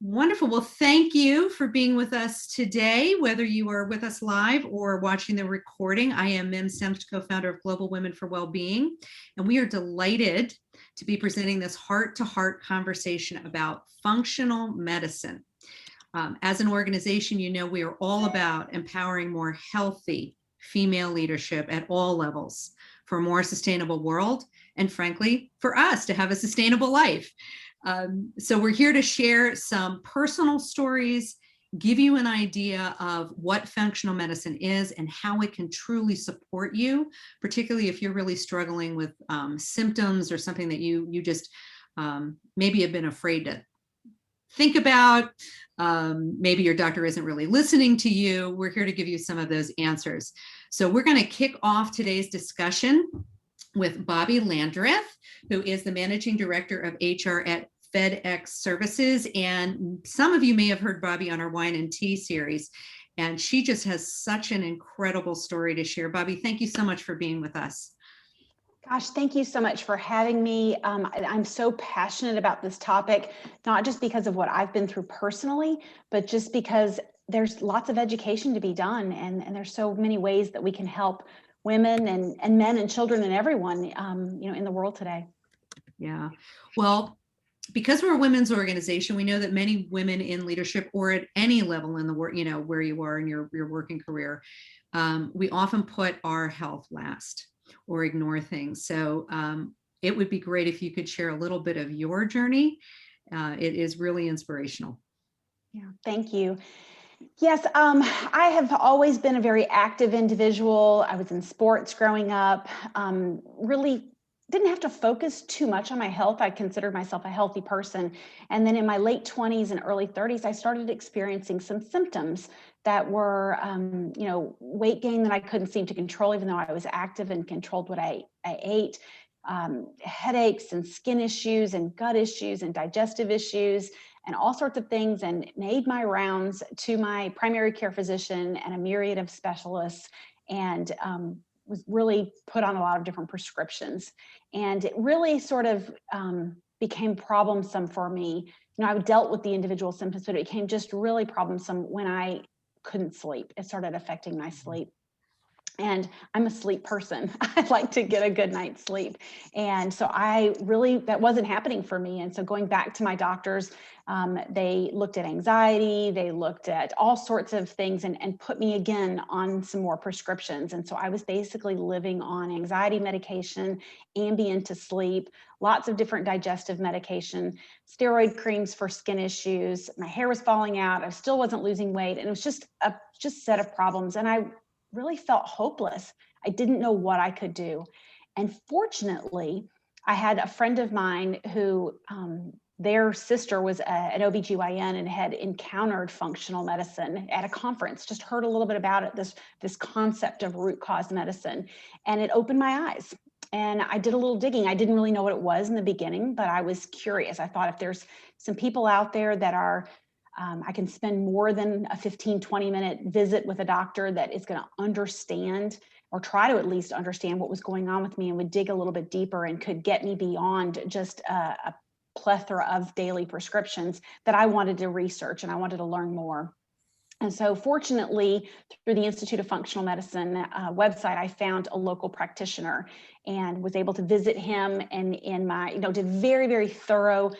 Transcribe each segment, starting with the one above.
Wonderful. Well, thank you for being with us today, whether you are with us live or watching the recording. I am Mim Semst, co-founder of Global Women for Wellbeing, and we are delighted to be presenting this heart-to-heart conversation about functional medicine. As an organization, you know, we are all about empowering more healthy female leadership at all levels for a more sustainable world, and frankly, for us to have a sustainable life. So we're here to share some personal stories, give you an idea of what functional medicine is and how it can truly support you, particularly if you're really struggling with symptoms or something that you just maybe have been afraid to think about. Maybe your doctor isn't really listening to you. We're here to give you some of those answers. So we're going to kick off today's discussion with Bobbi Landreth, who is the Managing Director of HR at FedEx Services. And some of you may have heard Bobbi on our Wine and Tea series, and she just has such an incredible story to share. Bobbi, thank you so much for being with us. Gosh, thank you so much for having me. I'm so passionate about this topic, not just because of what I've been through personally, but just because there's lots of education to be done, and there's so many ways that we can help women and men and children and everyone, in the world today. Yeah, well, because we're a women's organization, we know that many women in leadership or at any level in the work, you know, where you are in your working career, we often put our health last or ignore things. So it would be great if you could share a little bit of your journey. It is really inspirational. Yeah, thank you. Yes, I have always been a very active individual. I was in sports growing up, really didn't have to focus too much on my health. I considered myself a healthy person. And then in my late 20s and early 30s, I started experiencing some symptoms that were, weight gain that I couldn't seem to control, even though I was active and controlled what I ate, headaches and skin issues and gut issues and digestive issues and all sorts of things, and made my rounds to my primary care physician and a myriad of specialists, and was really put on a lot of different prescriptions. And it really sort of became problemsome for me. You know, I dealt with the individual symptoms, but it became just really problemsome when I couldn't sleep. It started affecting my sleep. And I'm a sleep person. I like to get a good night's sleep. And so that wasn't happening for me. And so going back to my doctors, they looked at anxiety, they looked at all sorts of things and put me again on some more prescriptions. And so I was basically living on anxiety medication, Ambien to sleep, lots of different digestive medication, steroid creams for skin issues. My hair was falling out. I still wasn't losing weight. And it was just a set of problems. And I really felt hopeless. I didn't know what I could do. And fortunately, I had a friend of mine who their sister was an OBGYN and had encountered functional medicine at a conference, just heard a little bit about it, this concept of root cause medicine. And it opened my eyes. And I did a little digging. I didn't really know what it was in the beginning, but I was curious. I thought if there's some people out there that are I can spend more than a 15, 20-minute visit with a doctor that is going to understand or try to at least understand what was going on with me and would dig a little bit deeper and could get me beyond just a plethora of daily prescriptions, that I wanted to research and I wanted to learn more. And so fortunately, through the Institute of Functional Medicine website, I found a local practitioner and was able to visit him, and did very, very thorough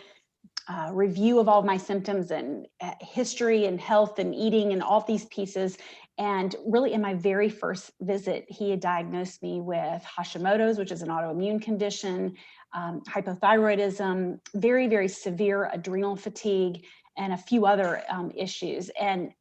review of all of my symptoms and history and health and eating and all these pieces. And really in my very first visit, he had diagnosed me with Hashimoto's, which is an autoimmune condition, hypothyroidism, very, very severe adrenal fatigue, and a few other issues. And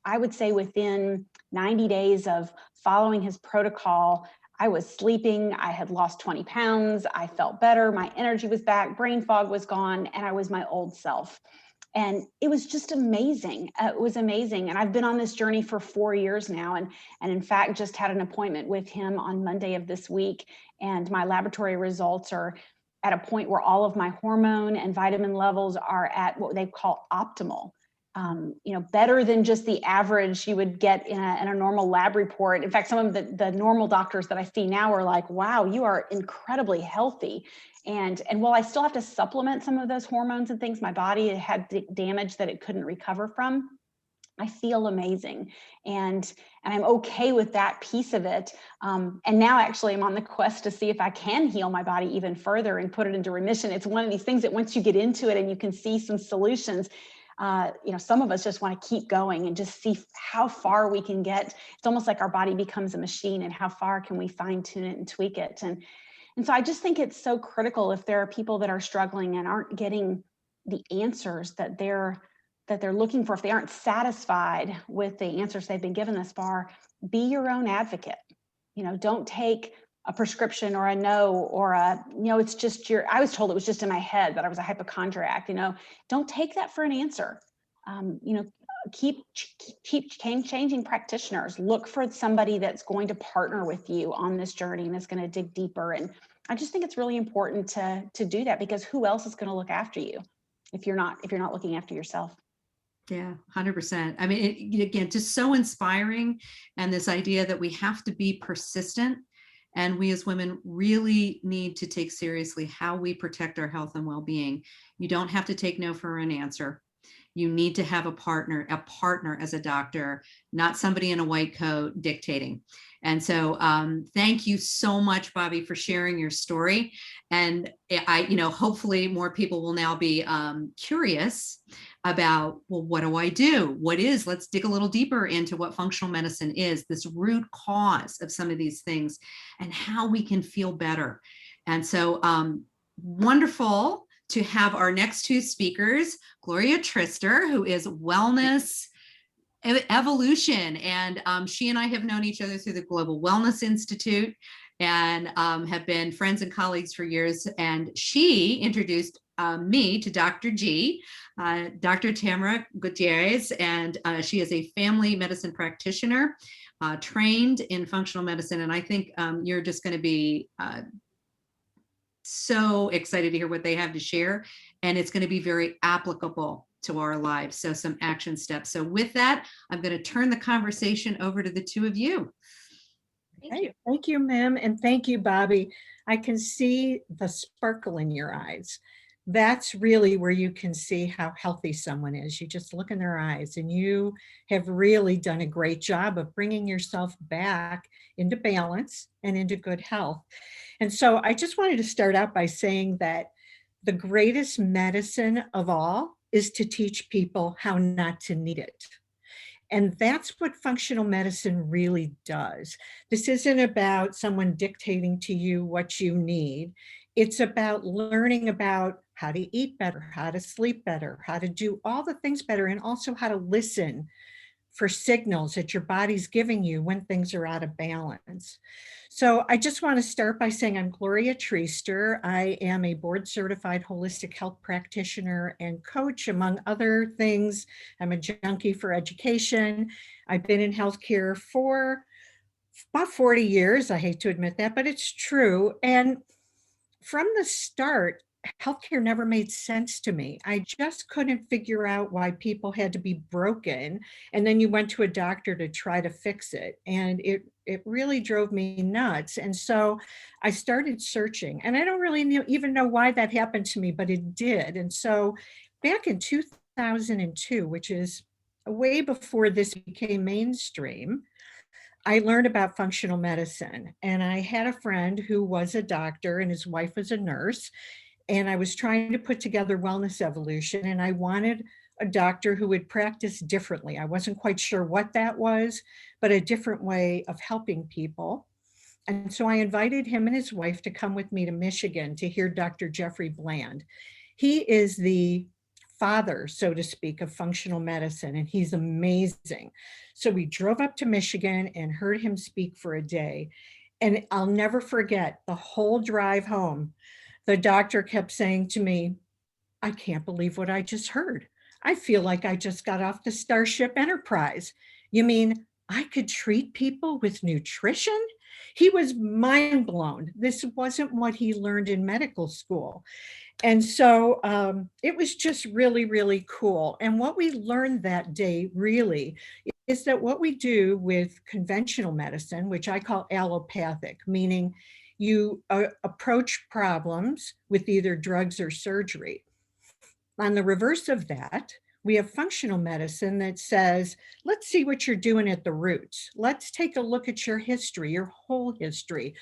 I would say within 90 days of following his protocol, I was sleeping, I had lost 20 pounds, I felt better, my energy was back, brain fog was gone, and I was my old self. And it was just amazing. It was amazing. And I've been on this journey for 4 years now. And in fact, just had an appointment with him on Monday of this week. And my laboratory results are at a point where all of my hormone and vitamin levels are at what they call optimal. better than just the average you would get in a normal lab report. In fact, some of the normal doctors that I see now are like, wow, you are incredibly healthy. And while I still have to supplement some of those hormones and things, my body had damage that it couldn't recover from. I feel amazing, and I'm okay with that piece of it. And now actually I'm on the quest to see if I can heal my body even further and put it into remission. It's one of these things that once you get into it and you can see some solutions, some of us just want to keep going and just see how far we can get. It's almost like our body becomes a machine, and how far can we fine tune it and tweak it. And so I just think it's so critical, if there are people that are struggling and aren't getting the answers that they're looking for, if they aren't satisfied with the answers they've been given thus far, be your own advocate. Don't take a prescription or a no, or it's just I was told it was just in my head that I was a hypochondriac. Don't take that for an answer. Keep changing practitioners. Look for somebody that's going to partner with you on this journey and that's going to dig deeper. And I just think it's really important to do that, because who else is going to look after you if you're not looking after yourself? Yeah, 100%. I mean, again, just so inspiring. And this idea that we have to be persistent, and we as women really need to take seriously how we protect our health and well-being. You don't have to take no for an answer. You need to have a partner as a doctor, not somebody in a white coat dictating. And so thank you so much, Bobbi, for sharing your story. And hopefully more people will now be curious about, well, what do I do? Let's dig a little deeper into what functional medicine is, this root cause of some of these things, and how we can feel better. And so wonderful to have our next two speakers, Gloria Treaster, who is Wellness Evolution. And she and I have known each other through the Global Wellness Institute, and have been friends and colleagues for years. And she introduced me to Dr. G, Dr. Tamara Gutierrez, and she is a family medicine practitioner, trained in functional medicine. And I think you're just going to be so excited to hear what they have to share, and it's going to be very applicable to our lives. So some action steps. So with that, I'm going to turn the conversation over to the two of you. Thank you, Mim, and thank you, Bobbi. I can see the sparkle in your eyes. That's really where you can see how healthy someone is. You just look in their eyes, and you have really done a great job of bringing yourself back into balance and into good health. And so I just wanted to start out by saying that the greatest medicine of all is to teach people how not to need it. And that's what functional medicine really does. This isn't about someone dictating to you what you need. It's about learning about how to eat better, how to sleep better, how to do all the things better, and also how to listen for signals that your body's giving you when things are out of balance. So I just want to start by saying I'm Gloria Treaster. I am a board certified holistic health practitioner and coach, among other things. I'm a junkie for education. I've been in healthcare for about 40 years. I hate to admit that, but it's true. And from the start, healthcare never made sense to me. I just couldn't figure out why people had to be broken, and then you went to a doctor to try to fix it. And it really drove me nuts. And so I started searching, and I don't really even know why that happened to me, but it did. And so back in 2002, which is way before this became mainstream, I learned about functional medicine. And I had a friend who was a doctor and his wife was a nurse. And I was trying to put together Wellness Evolution, and I wanted a doctor who would practice differently. I wasn't quite sure what that was, but a different way of helping people. And so I invited him and his wife to come with me to Michigan to hear Dr. Jeffrey Bland. He is the father, so to speak, of functional medicine, and he's amazing. So we drove up to Michigan and heard him speak for a day. And I'll never forget the whole drive home. The doctor kept saying to me, I can't believe what I just heard. I feel like I just got off the Starship Enterprise. You mean I could treat people with nutrition? He was mind blown. This wasn't what he learned in medical school. And so it was just really, really cool. And what we learned that day really is that what we do with conventional medicine, which I call allopathic, meaning you approach problems with either drugs or surgery. On the reverse of that, we have functional medicine that says, let's see what you're doing at the roots. Let's take a look at your history, your whole history,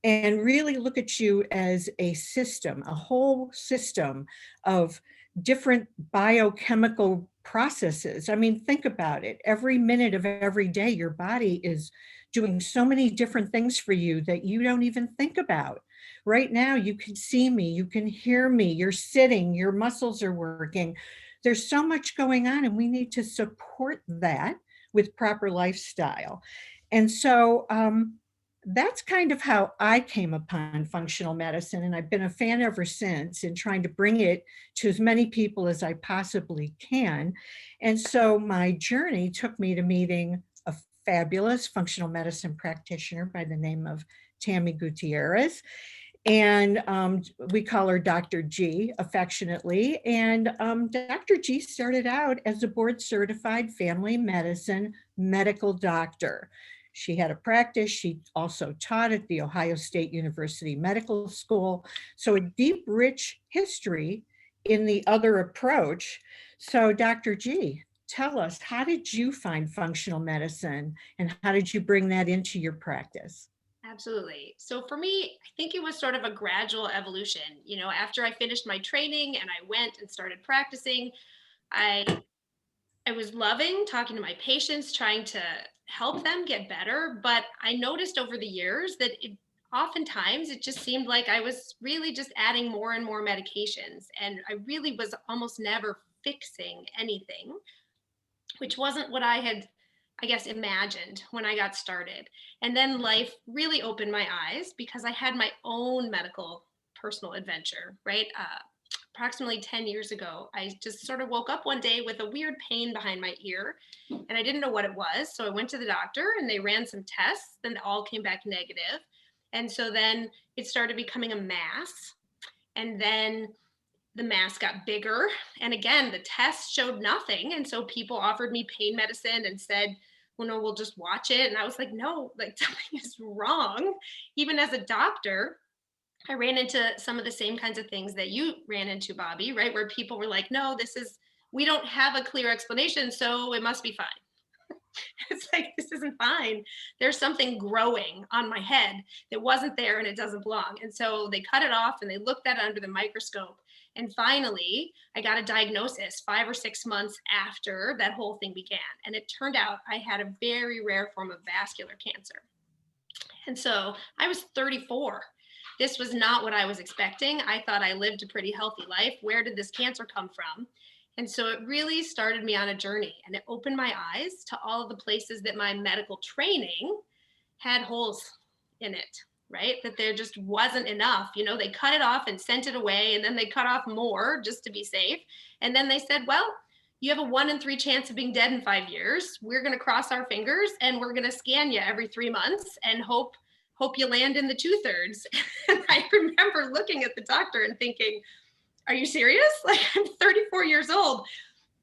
and really look at you as a system, a whole system of different biochemical processes. I mean, think about it. Every minute of every day, your body is doing so many different things for you that you don't even think about. Right now, you can see me, you can hear me, you're sitting, your muscles are working. There's so much going on, and we need to support that with proper lifestyle. And so that's kind of how I came upon functional medicine. And I've been a fan ever since in trying to bring it to as many people as I possibly can. And so my journey took me to meeting a fabulous functional medicine practitioner by the name of Tamara Gutierrez. And we call her Dr. G affectionately. And Dr. G started out as a board certified family medicine medical doctor. She had a practice. She also taught at the Ohio State University Medical School. So a deep, rich history in the other approach. So Dr. G, tell us, how did you find functional medicine and how did you bring that into your practice? Absolutely. So for me, I think it was sort of a gradual evolution. You know, after I finished my training and I went and started practicing, I I was loving talking to my patients, trying to help them get better, but I noticed over the years that oftentimes it just seemed like I was really just adding more and more medications, and I really was almost never fixing anything, which wasn't what I had, I guess, imagined when I got started. And then life really opened my eyes because I had my own medical personal adventure, right? Approximately 10 years ago, I just sort of woke up one day with a weird pain behind my ear, and I didn't know what it was. So I went to the doctor and they ran some tests, and all came back negative. And so then it started becoming a mass. And then the mass got bigger. And again, the tests showed nothing. And so people offered me pain medicine and said, well, no, we'll just watch it. And I was like, no, like something is wrong. Even as a doctor, I ran into some of the same kinds of things that you ran into, Bobbi, right? Where people were like, no, we don't have a clear explanation, so it must be fine. It's like, this isn't fine. There's something growing on my head that wasn't there and it doesn't belong. And so they cut it off and they looked at it under the microscope. And finally, I got a diagnosis 5 or 6 months after that whole thing began. And it turned out I had a very rare form of vascular cancer. And so I was 34. This was not what I was expecting. I thought I lived a pretty healthy life. Where did this cancer come from? And so it really started me on a journey, and it opened my eyes to all of the places that my medical training had holes in it, right? That there just wasn't enough. You know, they cut it off and sent it away, and then they cut off more just to be safe. And then they said, well, you have a 1 in 3 chance of being dead in 5 years. We're going to cross our fingers and we're going to scan you every 3 months and hope you land in the 2/3. And I remember looking at the doctor and thinking, are you serious? Like, I'm 34 years old.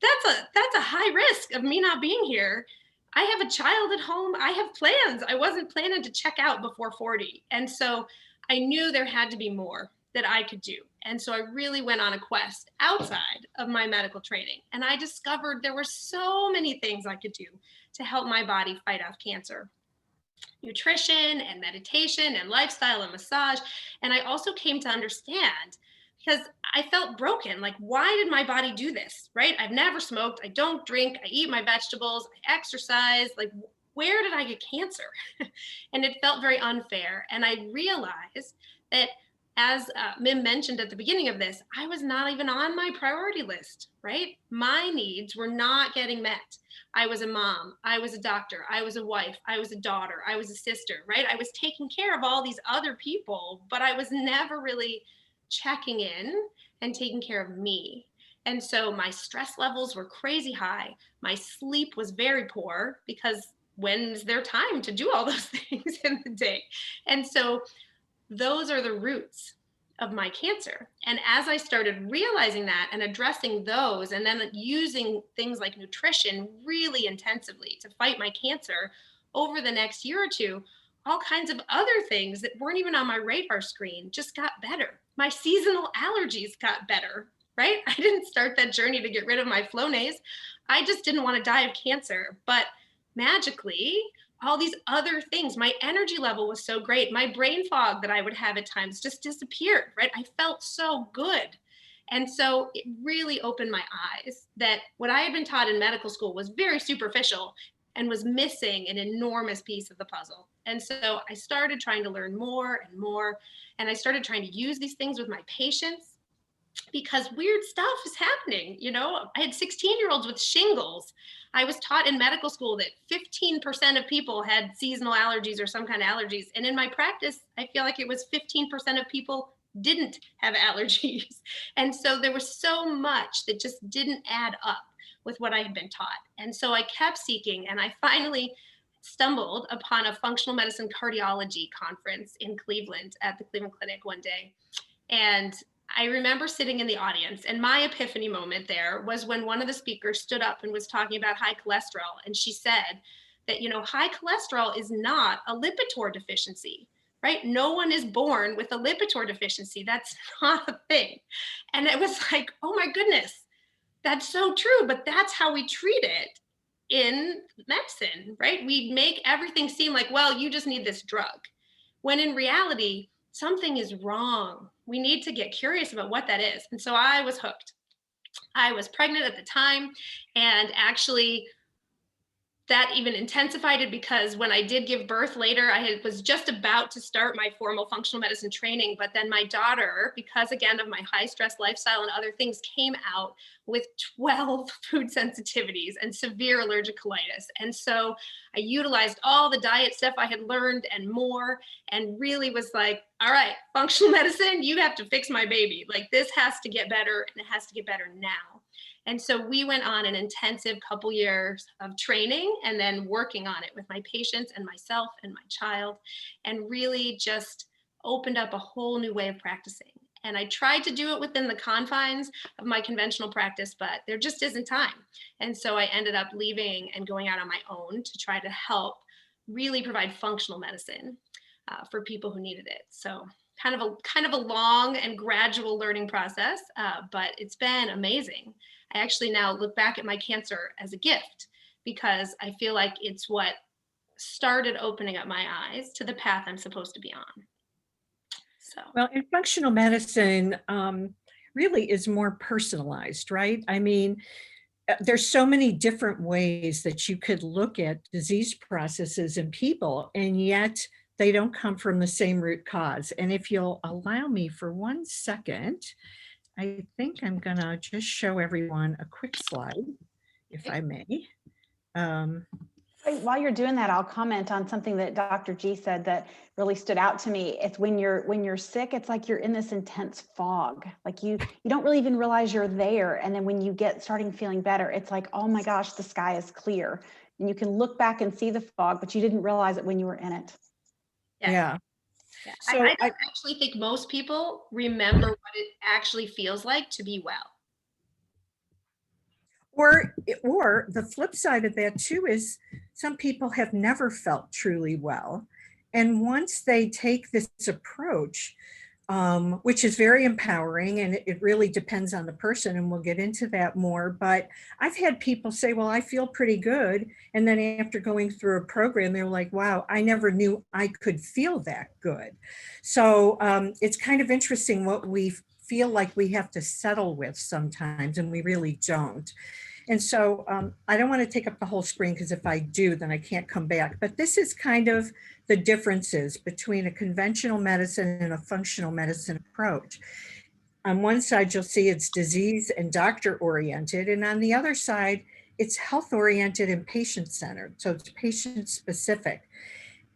That's a high risk of me not being here. I have a child at home. I have plans. I wasn't planning to check out before 40. And so I knew there had to be more that I could do. And so I really went on a quest outside of my medical training. And I discovered there were so many things I could do to help my body fight off cancer. Nutrition and meditation and lifestyle and massage. And I also came to understand, because I felt broken. Like, why did my body do this? Right? I've never smoked. I don't drink. I eat my vegetables. I exercise. Like, where did I get cancer? And it felt very unfair. And I realized that, as Mim mentioned at the beginning of this, I was not even on my priority list, right? My needs were not getting met. I was a mom. I was a doctor. I was a wife. I was a daughter. I was a sister, right? I was taking care of all these other people, but I was never really checking in and taking care of me. And so my stress levels were crazy high. My sleep was very poor because when's there time to do all those things in the day? And so those are the roots of my cancer. And as I started realizing that and addressing those, and then using things like nutrition really intensively to fight my cancer over the next year or two, all kinds of other things that weren't even on my radar screen just got better. My seasonal allergies got better, right? I didn't start that journey to get rid of my Flonase. I just didn't want to die of cancer. But magically, all these other things, my energy level was so great. My brain fog that I would have at times just disappeared, right? I felt so good. And so it really opened my eyes that what I had been taught in medical school was very superficial and was missing an enormous piece of the puzzle. And so I started trying to learn more and more. And I started trying to use these things with my patients because weird stuff is happening. You know, I had 16-year-olds with shingles. I was taught in medical school that 15% of people had seasonal allergies or some kind of allergies. And in my practice, I feel like it was 15% of people didn't have allergies. And so there was so much that just didn't add up with what I had been taught. And so I kept seeking, and I finally stumbled upon a functional medicine cardiology conference in Cleveland at the Cleveland Clinic one day. And I remember sitting in the audience, and my epiphany moment there was when one of the speakers stood up and was talking about high cholesterol. And she said that, you know, high cholesterol is not a Lipitor deficiency, right? No one is born with a Lipitor deficiency. That's not a thing. And it was like, oh my goodness, that's so true. But that's how we treat it in medicine, right? We make everything seem like, well, you just need this drug. When in reality, something is wrong. We need to get curious about what that is. And so I was hooked. I was pregnant at the time, and actually that even intensified it because when I did give birth later, was just about to start my formal functional medicine training. But then my daughter, because again of my high stress lifestyle and other things, came out with 12 food sensitivities and severe allergic colitis. And so I utilized all the diet stuff I had learned and more, and really was like, all right, functional medicine, you have to fix my baby. Like, this has to get better, and it has to get better now. And so we went on an intensive couple years of training and then working on it with my patients and myself and my child, and really just opened up a whole new way of practicing. And I tried to do it within the confines of my conventional practice, but there just isn't time. And so I ended up leaving and going out on my own to try to help really provide functional medicine for people who needed it. So kind of a long and gradual learning process, but it's been amazing. I actually now look back at my cancer as a gift because I feel like it's what started opening up my eyes to the path I'm supposed to be on. So, well, and functional medicine really is more personalized, right? I mean, there's so many different ways that you could look at disease processes in people, and yet they don't come from the same root cause. And if you'll allow me for 1 second, I think I'm gonna just show everyone a quick slide, if I may. While you're doing that, I'll comment on something that Dr. G said that really stood out to me. It's when you're sick, it's like you're in this intense fog. Like you don't really even realize you're there. And then when you starting feeling better, it's like, oh my gosh, the sky is clear. And you can look back and see the fog, but you didn't realize it when you were in it. Yeah. So I don't actually think most people remember what it actually feels like to be well. Or the flip side of that too is some people have never felt truly well. And once they take this approach, which is very empowering, and it really depends on the person, and we'll get into that more. But I've had people say, well, I feel pretty good. And then after going through a program, they're like, wow, I never knew I could feel that good. So it's kind of interesting what we feel like we have to settle with sometimes, and we really don't. And so I don't want to take up the whole screen, because if I do, then I can't come back. But this is kind of the differences between a conventional medicine and a functional medicine approach. On one side, you'll see it's disease and doctor oriented. And on the other side, it's health oriented and patient centered. So it's patient specific.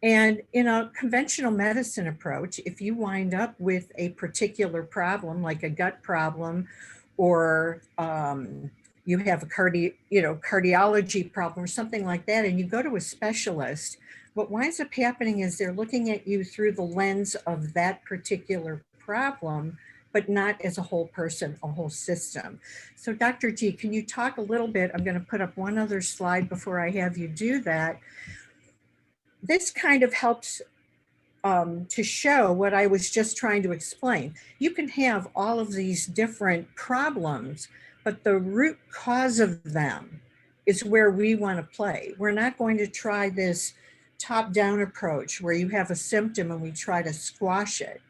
And in a conventional medicine approach, if you wind up with a particular problem, like a gut problem, or you have a cardiology problem or something like that, and you go to a specialist, what winds up happening is they're looking at you through the lens of that particular problem, but not as a whole person, a whole system. So Dr. G, can you talk a little bit? I'm going to put up one other slide before I have you do that. This kind of helps to show what I was just trying to explain. You can have all of these different problems, but the root cause of them is where we want to play. We're not going to try this top-down approach where you have a symptom and we try to squash it.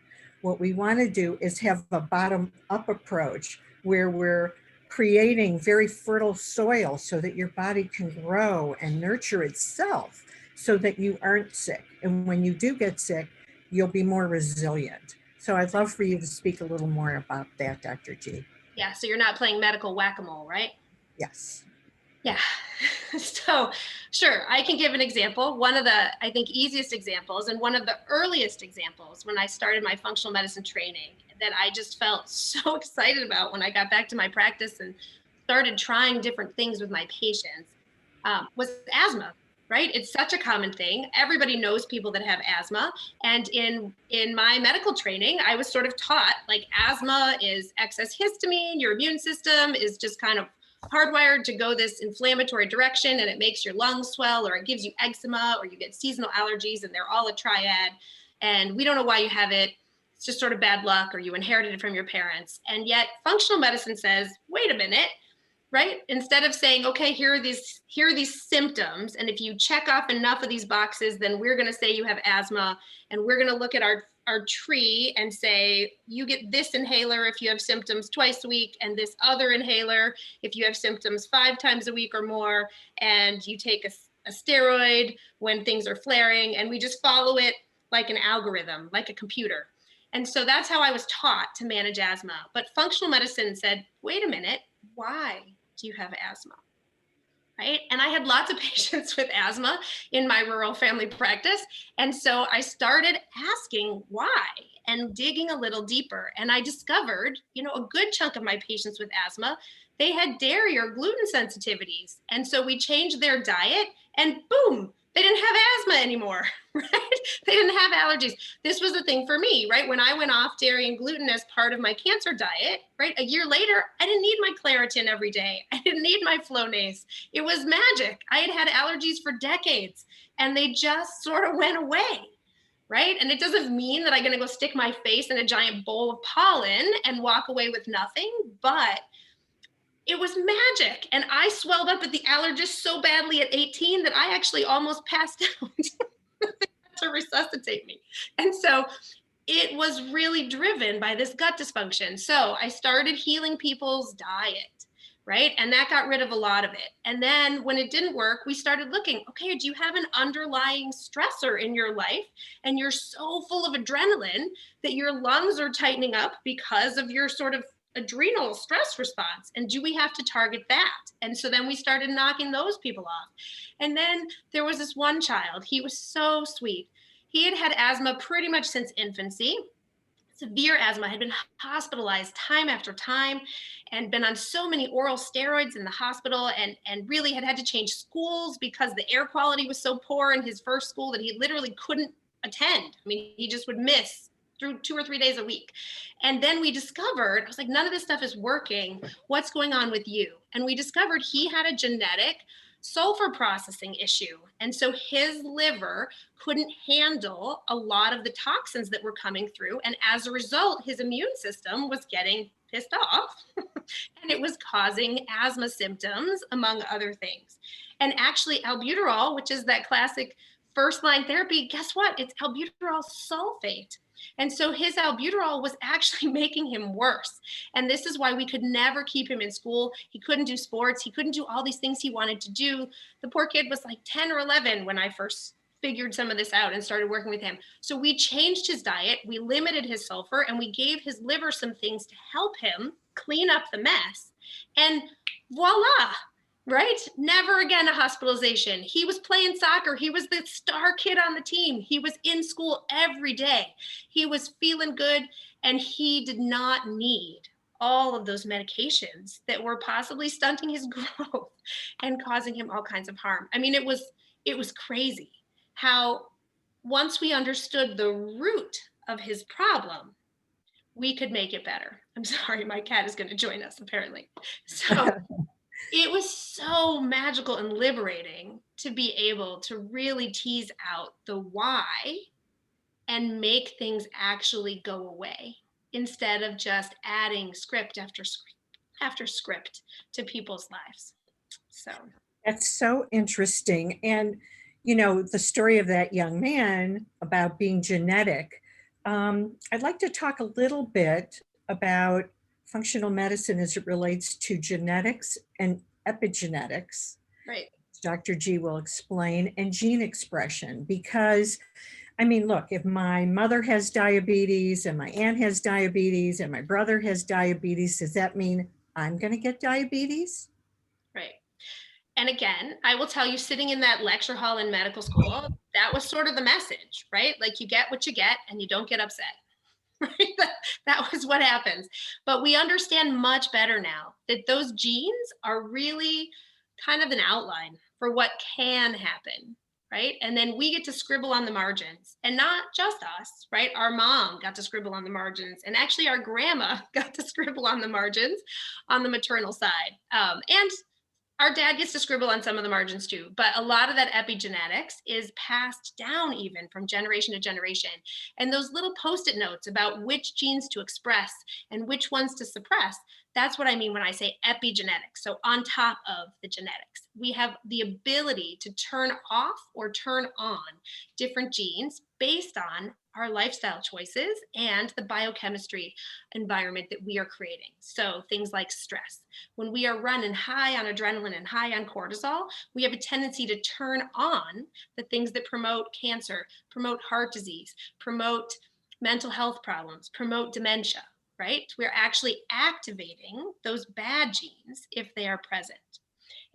What we want to do is have a bottom-up approach where we're creating very fertile soil so that your body can grow and nurture itself so that you aren't sick. And when you do get sick, you'll be more resilient. So I'd love for you to speak a little more about that, Dr. G. Yeah, so you're not playing medical whack-a-mole, right? Yes. Yeah. So sure, I can give an example. One of the, I think, easiest examples and one of the earliest examples when I started my functional medicine training that I just felt so excited about when I got back to my practice and started trying different things with my patients was asthma, right? It's such a common thing. Everybody knows people that have asthma. And in my medical training, I was sort of taught like asthma is excess histamine, your immune system is just kind of hardwired to go this inflammatory direction and it makes your lungs swell or it gives you eczema or you get seasonal allergies and they're all a triad and we don't know why you have it. It's just sort of bad luck or you inherited it from your parents. And yet functional medicine says, wait a minute, right? Instead of saying, okay, here are these symptoms. And if you check off enough of these boxes, then we're going to say you have asthma and we're going to look at our tree and say, you get this inhaler if you have symptoms twice a week and this other inhaler if you have symptoms 5 times a week or more, and you take a steroid when things are flaring, and we just follow it like an algorithm, like a computer. And so that's how I was taught to manage asthma. But functional medicine said, wait a minute, why do you have asthma? Right? And I had lots of patients with asthma in my rural family practice. And so I started asking why and digging a little deeper. And I discovered, a good chunk of my patients with asthma, they had dairy or gluten sensitivities. And so we changed their diet and boom, they didn't have asthma anymore, right? They didn't have allergies. This was the thing for me, right? When I went off dairy and gluten as part of my cancer diet, right? A year later, I didn't need my Claritin every day. I didn't need my Flonase. It was magic. I had had allergies for decades and they just sort of went away, right? And it doesn't mean that I'm going to go stick my face in a giant bowl of pollen and walk away with nothing, but it was magic. And I swelled up at the allergist so badly at 18 that I actually almost passed out to resuscitate me. And so it was really driven by this gut dysfunction. So I started healing people's diet, right? And that got rid of a lot of it. And then when it didn't work, we started looking, okay, do you have an underlying stressor in your life? And you're so full of adrenaline that your lungs are tightening up because of your sort of adrenal stress response. And do we have to target that? And so then we started knocking those people off. And then there was this one child, he was so sweet. He had had asthma pretty much since infancy, severe asthma, had been hospitalized time after time and been on so many oral steroids in the hospital and really had to change schools because the air quality was so poor in his first school that he literally couldn't attend. I mean, he just would miss through 2 or 3 days a week. And then we discovered, I was like, none of this stuff is working. What's going on with you? And we discovered he had a genetic sulfur processing issue. And so his liver couldn't handle a lot of the toxins that were coming through. And as a result, his immune system was getting pissed off and it was causing asthma symptoms, among other things. And actually albuterol, which is that classic first line therapy, guess what? It's albuterol sulfate. And so his albuterol was actually making him worse. And this is why we could never keep him in school. He couldn't do sports. He couldn't do all these things he wanted to do. The poor kid was like 10 or 11 when I first figured some of this out and started working with him. So we changed his diet. We limited his sulfur and we gave his liver some things to help him clean up the mess. And voila. Right? Never again a hospitalization. He was playing soccer. He was the star kid on the team. He was in school every day. He was feeling good and he did not need all of those medications that were possibly stunting his growth and causing him all kinds of harm. I mean, it was crazy how once we understood the root of his problem, we could make it better. I'm sorry, my cat is going to join us apparently. So it was so magical and liberating to be able to really tease out the why and make things actually go away instead of just adding script after script to people's lives. So That's so interesting. And, you know, the story of that young man about being genetic, I'd like to talk a little bit about functional medicine as it relates to genetics and epigenetics. right. Dr. G will explain, and gene expression, because I mean, look, if my mother has diabetes and my aunt has diabetes and my brother has diabetes, does that mean I'm going to get diabetes? Right. And again, I will tell you, sitting in that lecture hall in medical school, that was sort of the message, right? Like you get what you get and you don't get upset. Right? That was what happens. But we understand much better now that those genes are really kind of an outline for what can happen, right? And then we get to scribble on the margins, and not just us, right? Our mom got to scribble on the margins, and actually our grandma got to scribble on the margins on the maternal side. And our dad gets to scribble on some of the margins too, but a lot of that epigenetics is passed down even from generation to generation. And those little post-it notes about which genes to express and which ones to suppress, that's what I mean when I say epigenetics. So on top of the genetics, we have the ability to turn off or turn on different genes based on our lifestyle choices and the biochemistry environment that we are creating. So things like stress. When we are running high on adrenaline and high on cortisol, we have a tendency to turn on the things that promote cancer, promote heart disease, promote mental health problems, promote dementia, right? We're actually activating those bad genes if they are present.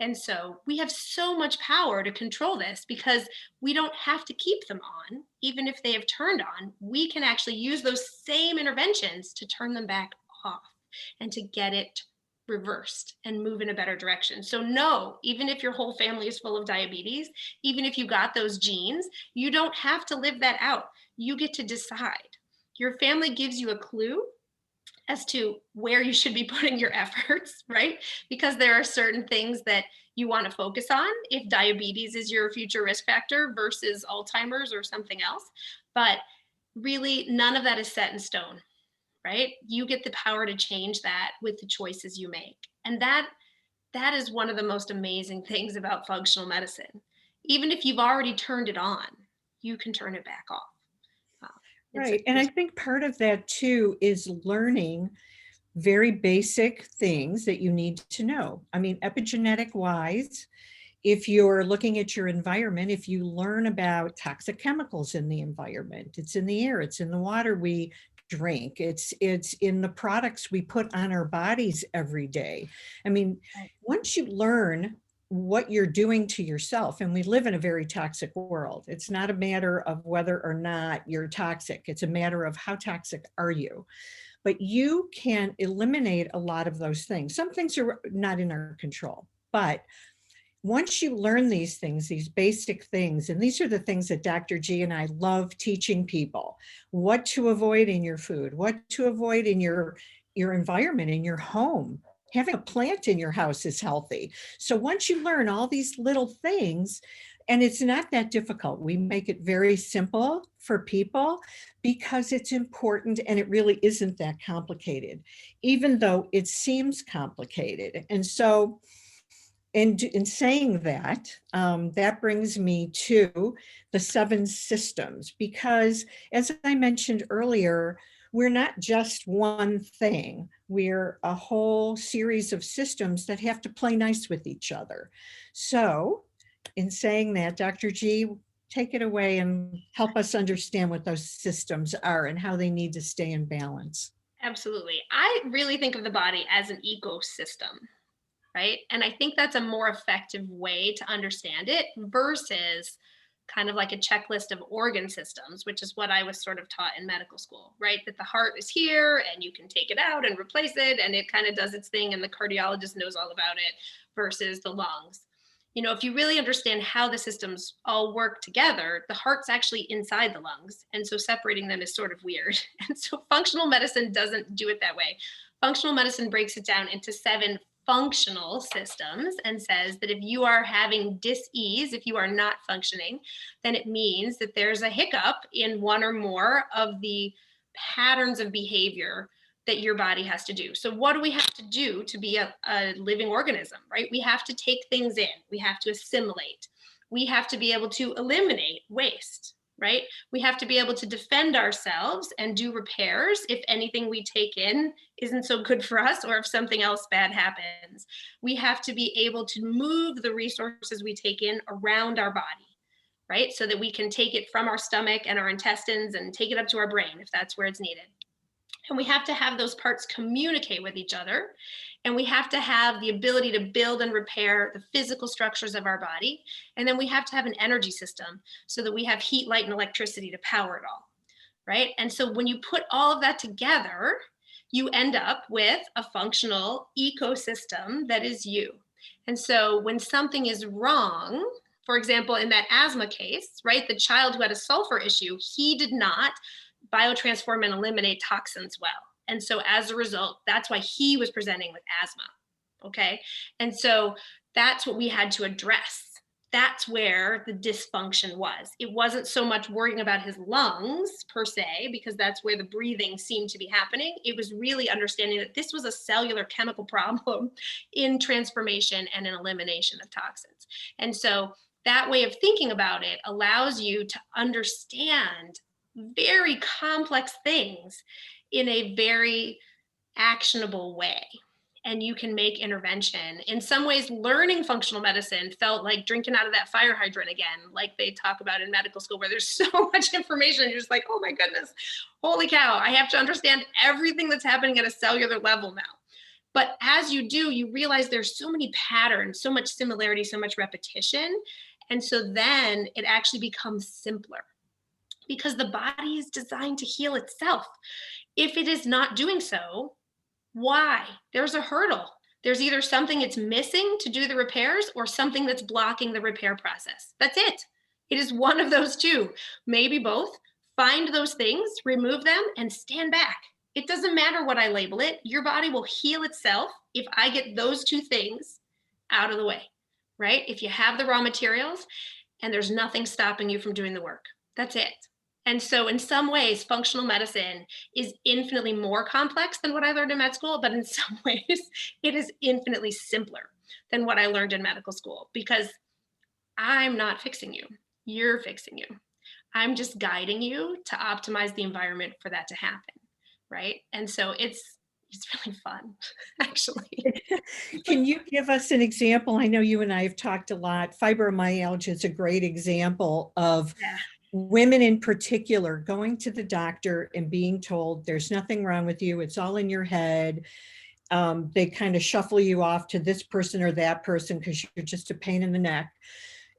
And so we have so much power to control this because we don't have to keep them on. Even if they have turned on, we can actually use those same interventions to turn them back off and to get it reversed and move in a better direction. So no, even if your whole family is full of diabetes, even if you got those genes, you don't have to live that out. You get to decide. Your family gives you a clue as to where you should be putting your efforts, right? Because there are certain things that you want to focus on if diabetes is your future risk factor versus Alzheimer's or something else. But really, none of that is set in stone, right? You get the power to change that with the choices you make. And that is one of the most amazing things about functional medicine. Even if you've already turned it on, you can turn it back off. Right. And I think part of that too is learning very basic things that you need to know. I mean, epigenetic wise, if you're looking at your environment, if you learn about toxic chemicals in the environment, it's in the air, it's in the water we drink, it's in the products we put on our bodies every day. I mean, once you learn what you're doing to yourself, and we live in a very toxic world, it's not a matter of whether or not you're toxic, it's a matter of how toxic are you. But you can eliminate a lot of those things. Some things are not in our control, but once you learn these things, these basic things, and these are the things that Dr. G and I love teaching people, what to avoid in your food, what to avoid in your environment, in your home. Having a plant in your house is healthy. So once you learn all these little things, and it's not that difficult, we make it very simple for people because it's important and it really isn't that complicated, even though it seems complicated. And so, in saying that, that brings me to the 7 systems, because as I mentioned earlier, we're not just one thing. We're a whole series of systems that have to play nice with each other. So in saying that, Dr. G, take it away and help us understand what those systems are and how they need to stay in balance. Absolutely. I really think of the body as an ecosystem, right? And I think that's a more effective way to understand it versus kind of like a checklist of organ systems, which is what I was sort of taught in medical school, right? That the heart is here and you can take it out and replace it and it kind of does its thing and the cardiologist knows all about it, versus the lungs. You know, if you really understand how the systems all work together, the heart's actually inside the lungs. And so separating them is sort of weird. And so functional medicine doesn't do it that way. Functional medicine breaks it down into 7 functional systems and says that if you are having dis-ease, if you are not functioning, then it means that there's a hiccup in one or more of the patterns of behavior that your body has to do. So what do we have to do to be a living organism, right? We have to take things in, we have to assimilate, we have to be able to eliminate waste, right? We have to be able to defend ourselves and do repairs if anything we take in isn't so good for us or if something else bad happens. We have to be able to move the resources we take in around our body, right? So that we can take it from our stomach and our intestines and take it up to our brain if that's where it's needed. And we have to have those parts communicate with each other. And we have to have the ability to build and repair the physical structures of our body. And then we have to have an energy system so that we have heat, light, and electricity to power it all, right? And so when you put all of that together, you end up with a functional ecosystem that is you. And so when something is wrong, for example, in that asthma case, right, the child who had a sulfur issue, he did not biotransform and eliminate toxins well. And so as a result, that's why he was presenting with asthma, okay? And so that's what we had to address. That's where the dysfunction was. It wasn't so much worrying about his lungs per se, because that's where the breathing seemed to be happening. It was really understanding that this was a cellular chemical problem in transformation and in elimination of toxins. And so that way of thinking about it allows you to understand very complex things in a very actionable way. And you can make intervention. In some ways, learning functional medicine felt like drinking out of that fire hydrant again, like they talk about in medical school, where there's so much information. You're just like, oh my goodness, holy cow, I have to understand everything that's happening at a cellular level now. But as you do, you realize there's so many patterns, so much similarity, so much repetition. And so then it actually becomes simpler, because the body is designed to heal itself. If it is not doing so, why? There's a hurdle. There's either something it's missing to do the repairs or something that's blocking the repair process. That's it. It is one of those two, maybe both. Find those things, remove them, and stand back. It doesn't matter what I label it. Your body will heal itself if I get those two things out of the way, right? If you have the raw materials and there's nothing stopping you from doing the work. That's it. And so in some ways, functional medicine is infinitely more complex than what I learned in med school, but in some ways, it is infinitely simpler than what I learned in medical school, because I'm not fixing you. You're fixing you. I'm just guiding you to optimize the environment for that to happen, right? And so it's really fun, actually. Can you give us an example? I know you and I have talked a lot. Fibromyalgia is a great example of women in particular going to the doctor and being told there's nothing wrong with you, it's all in your head. They kind of shuffle you off to this person or that person because you're just a pain in the neck.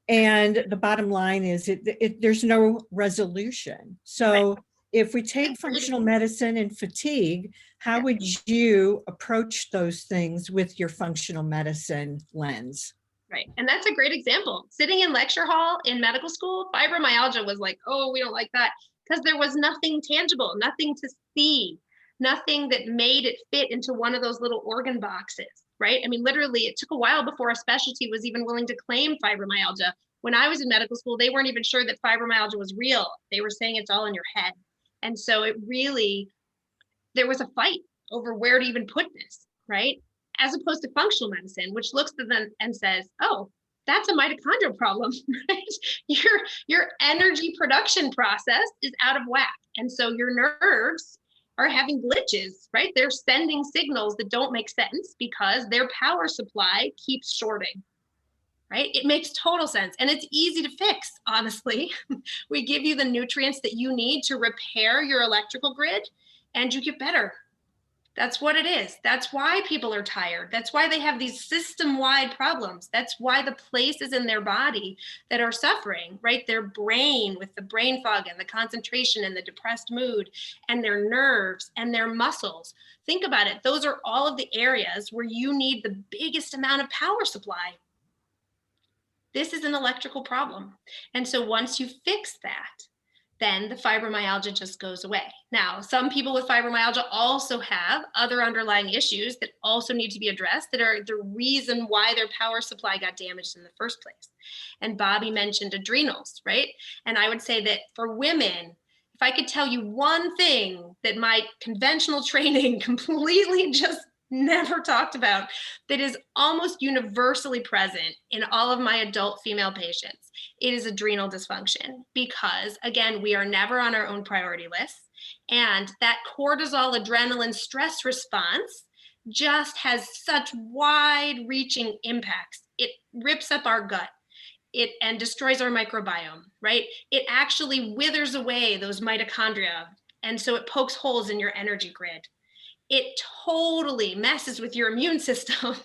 And the bottom line is there's no resolution. So if we take functional medicine and fatigue, how would you approach those things with your functional medicine lens? Right. And that's a great example. Sitting in lecture hall in medical school, fibromyalgia was like, oh, we don't like that, because there was nothing tangible, nothing to see, nothing that made it fit into one of those little organ boxes, right? I mean, literally, it took a while before a specialty was even willing to claim fibromyalgia. When I was in medical school, they weren't even sure that fibromyalgia was real. They were saying it's all in your head. And so it really, there was a fight over where to even put this, right? As opposed to functional medicine, which looks to them and says, oh, that's a mitochondrial problem, right? Your energy production process is out of whack. And so your nerves are having glitches, right? They're sending signals that don't make sense because their power supply keeps shorting, right? It makes total sense. And it's easy to fix, honestly. We give you the nutrients that you need to repair your electrical grid and you get better. That's what it is. That's why people are tired. That's why they have these system-wide problems. That's why the places in their body that are suffering, right? Their brain with the brain fog and the concentration and the depressed mood, and their nerves and their muscles. Think about it. Those are all of the areas where you need the biggest amount of power supply. This is an electrical problem. And so once you fix that, then the fibromyalgia just goes away. Now, some people with fibromyalgia also have other underlying issues that also need to be addressed, that are the reason why their power supply got damaged in the first place. And Bobbi mentioned adrenals, right? And I would say that for women, if I could tell you one thing that my conventional training completely just never talked about, that is almost universally present in all of my adult female patients, it is adrenal dysfunction. Because again, we are never on our own priority list. And that cortisol adrenaline stress response just has such wide reaching impacts. It rips up our gut. And destroys our microbiome, right? It actually withers away those mitochondria. And so it pokes holes in your energy grid. It totally messes with your immune system.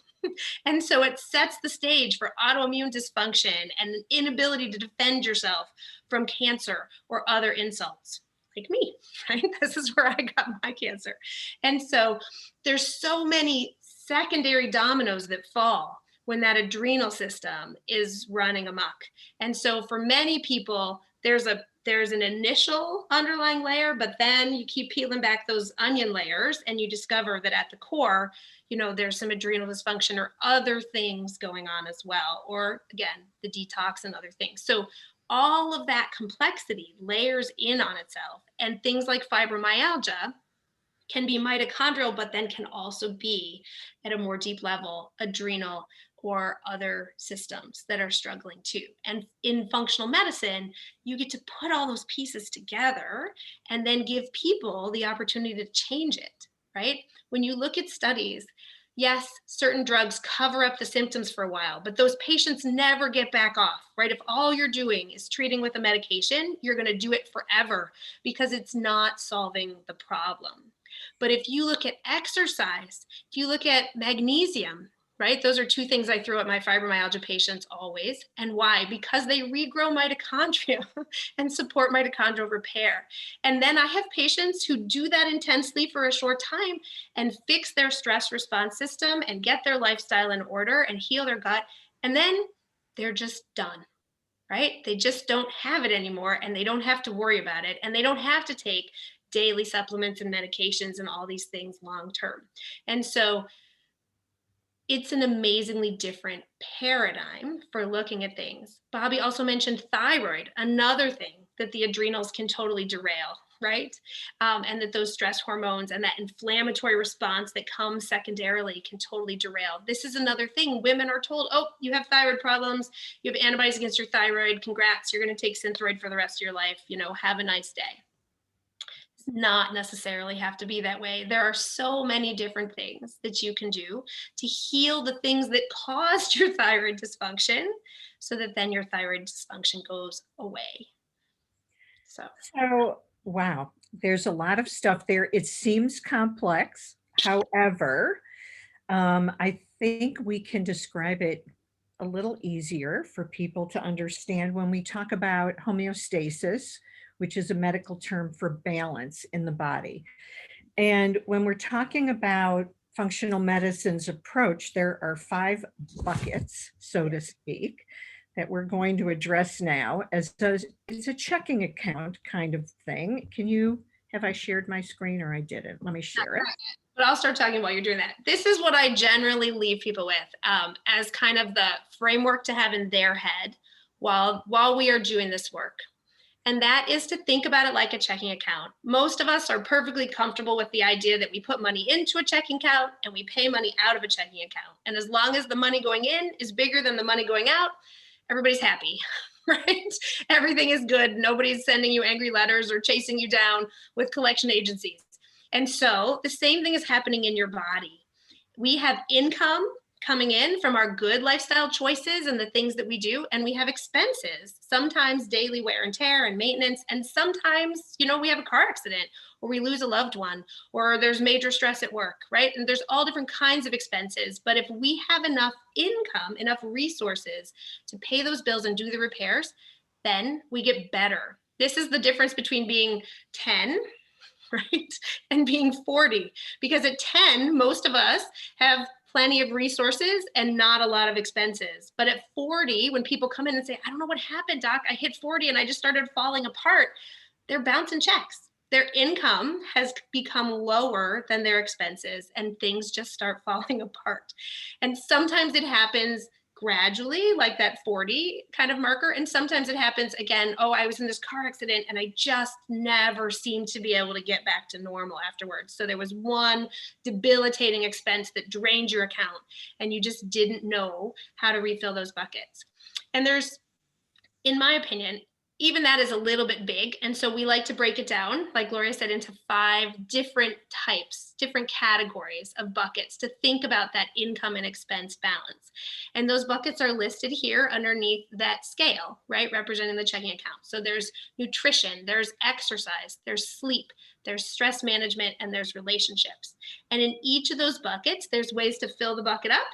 And so it sets the stage for autoimmune dysfunction and an inability to defend yourself from cancer or other insults, like me, right? This is where I got my cancer. And so there's so many secondary dominoes that fall when that adrenal system is running amok. And so for many people, there's an initial underlying layer, but then you keep peeling back those onion layers and you discover that at the core, there's some adrenal dysfunction or other things going on as well. Or again, the detox and other things. So all of that complexity layers in on itself, and things like fibromyalgia can be mitochondrial, but then can also be at a more deep level, adrenal or other systems that are struggling too. And in functional medicine, you get to put all those pieces together and then give people the opportunity to change it, right? When you look at studies, yes, certain drugs cover up the symptoms for a while, but those patients never get back off, right? If all you're doing is treating with a medication, you're going to do it forever because it's not solving the problem. But if you look at exercise, if you look at magnesium, right? Those are two things I throw at my fibromyalgia patients always. And why? Because they regrow mitochondria and support mitochondrial repair. And then I have patients who do that intensely for a short time and fix their stress response system and get their lifestyle in order and heal their gut. And then they're just done, right? They just don't have it anymore and they don't have to worry about it. And they don't have to take daily supplements and medications and all these things long term. And so it's an amazingly different paradigm for looking at things. Bobbi also mentioned thyroid, another thing that the adrenals can totally derail, right? And that those stress hormones and that inflammatory response that comes secondarily can totally derail. This is another thing. Women are told, oh, you have thyroid problems. You have antibodies against your thyroid. Congrats, you're going to take Synthroid for the rest of your life. Have a nice day. Not necessarily have to be that way. There are so many different things that you can do to heal the things that caused your thyroid dysfunction so that then your thyroid dysfunction goes away. So, wow, there's a lot of stuff there. It seems complex. However, I think we can describe it a little easier for people to understand when we talk about homeostasis, which is a medical term for balance in the body. And when we're talking about functional medicine's approach, there are 5 buckets, so to speak, that we're going to address now. It's a checking account kind of thing. Have I shared my screen or I didn't? Let me share it. But I'll start talking while you're doing that. This is what I generally leave people with as kind of the framework to have in their head while we are doing this work. And that is to think about it like a checking account. Most of us are perfectly comfortable with the idea that we put money into a checking account and we pay money out of a checking account. And as long as the money going in is bigger than the money going out, everybody's happy, right? Everything is good. Nobody's sending you angry letters or chasing you down with collection agencies. And so the same thing is happening in your body. We have income coming in from our good lifestyle choices and the things that we do, and we have expenses, sometimes daily wear and tear and maintenance, and sometimes, you know, we have a car accident or we lose a loved one or there's major stress at work, right? And there's all different kinds of expenses. But if we have enough income, enough resources to pay those bills and do the repairs, then we get better. This is the difference between being 10, right, and being 40, because at 10, most of us have plenty of resources and not a lot of expenses. But at 40, when people come in and say, I don't know what happened, doc, I hit 40 and I just started falling apart, they're bouncing checks. Their income has become lower than their expenses and things just start falling apart. And sometimes it happens gradually, like that 40 kind of marker. And sometimes it happens again, oh, I was in this car accident and I just never seemed to be able to get back to normal afterwards. So there was one debilitating expense that drained your account and you just didn't know how to refill those buckets. And there's, in my opinion, even that is a little bit big. And so we like to break it down, like Gloria said, into 5 different types, different categories of buckets to think about that income and expense balance. And those buckets are listed here underneath that scale, right? Representing the checking account. So there's nutrition, there's exercise, there's sleep, there's stress management, and there's relationships. And in each of those buckets, there's ways to fill the bucket up,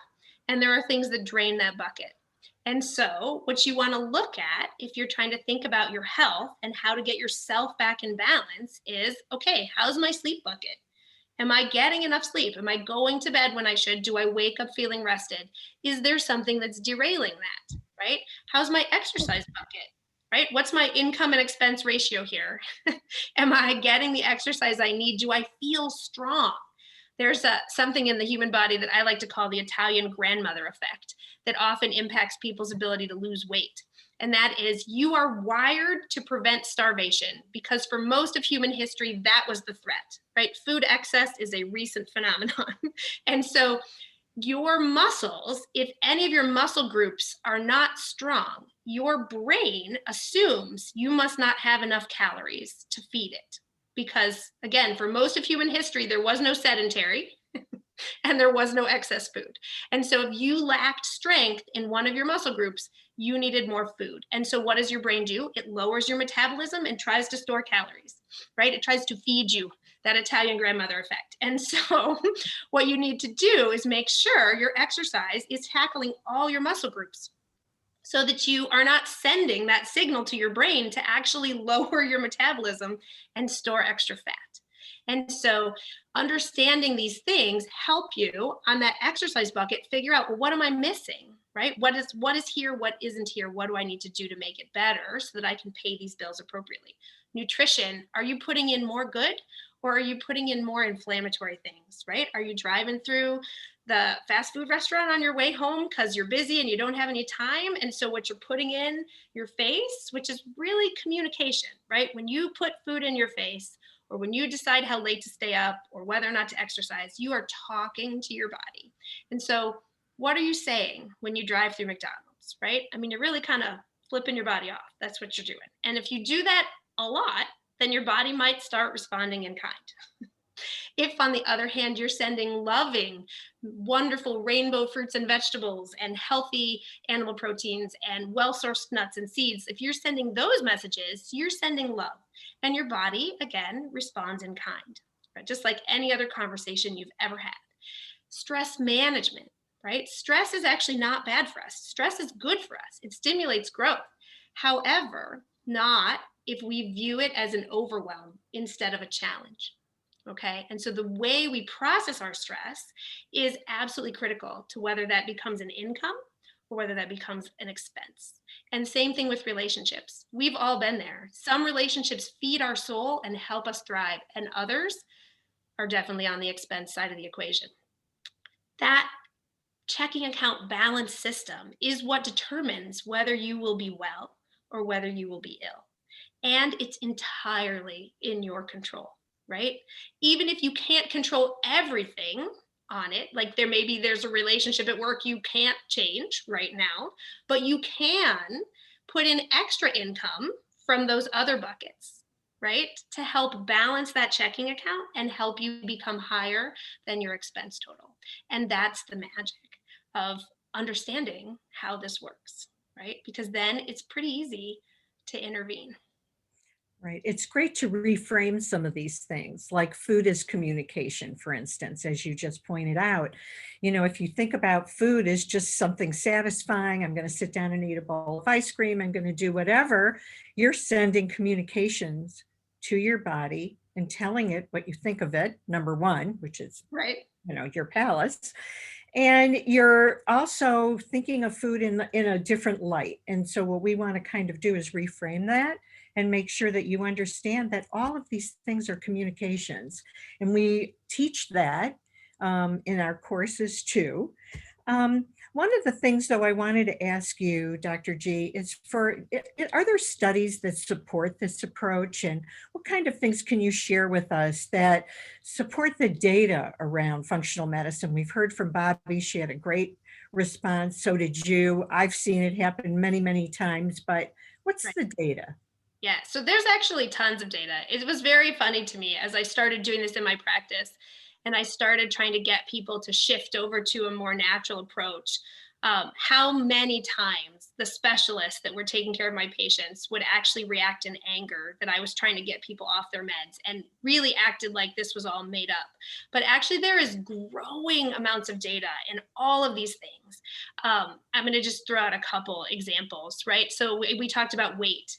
and there are things that drain that bucket. And so what you want to look at if you're trying to think about your health and how to get yourself back in balance is, okay, how's my sleep bucket? Am I getting enough sleep? Am I going to bed when I should? Do I wake up feeling rested? Is there something that's derailing that, right? How's my exercise bucket, right? What's my income and expense ratio here? Am I getting the exercise I need? Do I feel strong? There's something in the human body that I like to call the Italian grandmother effect that often impacts people's ability to lose weight. And that is, you are wired to prevent starvation because for most of human history, that was the threat, right? Food excess is a recent phenomenon. And so your muscles, if any of your muscle groups are not strong, your brain assumes you must not have enough calories to feed it. Because again, for most of human history, there was no sedentary and there was no excess food. And so if you lacked strength in one of your muscle groups, you needed more food. And so what does your brain do? It lowers your metabolism and tries to store calories, right? It tries to feed you, that Italian grandmother effect. And so what you need to do is make sure your exercise is tackling all your muscle groups, so that you are not sending that signal to your brain to actually lower your metabolism and store extra fat. And so understanding these things help you on that exercise bucket figure out, well, what am I missing, right? What is here, what isn't here? What do I need to do to make it better so that I can pay these bills appropriately? Nutrition, are you putting in more good or are you putting in more inflammatory things, right? Are you driving through the fast food restaurant on your way home because you're busy and you don't have any time? And so what you're putting in your face, which is really communication, right? When you put food in your face, or when you decide how late to stay up or whether or not to exercise, you are talking to your body. And so what are you saying when you drive through McDonald's, right? I mean, you're really kind of flipping your body off. That's what you're doing. And if you do that a lot, then your body might start responding in kind. If, on the other hand, you're sending loving, wonderful rainbow fruits and vegetables and healthy animal proteins and well-sourced nuts and seeds, if you're sending those messages, you're sending love. And your body, again, responds in kind, right? Just like any other conversation you've ever had. Stress management, right? Stress is actually not bad for us. Stress is good for us. It stimulates growth. However, not if we view it as an overwhelm instead of a challenge. Okay. And so the way we process our stress is absolutely critical to whether that becomes an income or whether that becomes an expense. And same thing with relationships. We've all been there. Some relationships feed our soul and help us thrive, and others are definitely on the expense side of the equation. That checking account balance system is what determines whether you will be well or whether you will be ill. And it's entirely in your control. Right? Even if you can't control everything on it, like there's a relationship at work you can't change right now, but you can put in extra income from those other buckets, right? To help balance that checking account and help you become higher than your expense total. And that's the magic of understanding how this works, right? Because then it's pretty easy to intervene. Right. It's great to reframe some of these things, like food is communication, for instance, as you just pointed out. You know, if you think about food as just something satisfying, I'm going to sit down and eat a bowl of ice cream, I'm going to do whatever, you're sending communications to your body and telling it what you think of it, number one, which is, Right. you know, your palace. And you're also thinking of food in a different light. And so what we want to kind of do is reframe that and make sure that you understand that all of these things are communications. And we teach that in our courses too. One of the things, though, I wanted to ask you, Dr. G, is are there studies that support this approach? And what kind of things can you share with us that support the data around functional medicine? We've heard from Bobbi, she had a great response. So did you. I've seen it happen many, many times, but what's Right. the data? Yeah, so there's actually tons of data. It was very funny to me as I started doing this in my practice and I started trying to get people to shift over to a more natural approach. How many times the specialists that were taking care of my patients would actually react in anger that I was trying to get people off their meds and really acted like this was all made up. But actually, there is growing amounts of data in all of these things. I'm going to just throw out a couple examples, right? So we talked about weight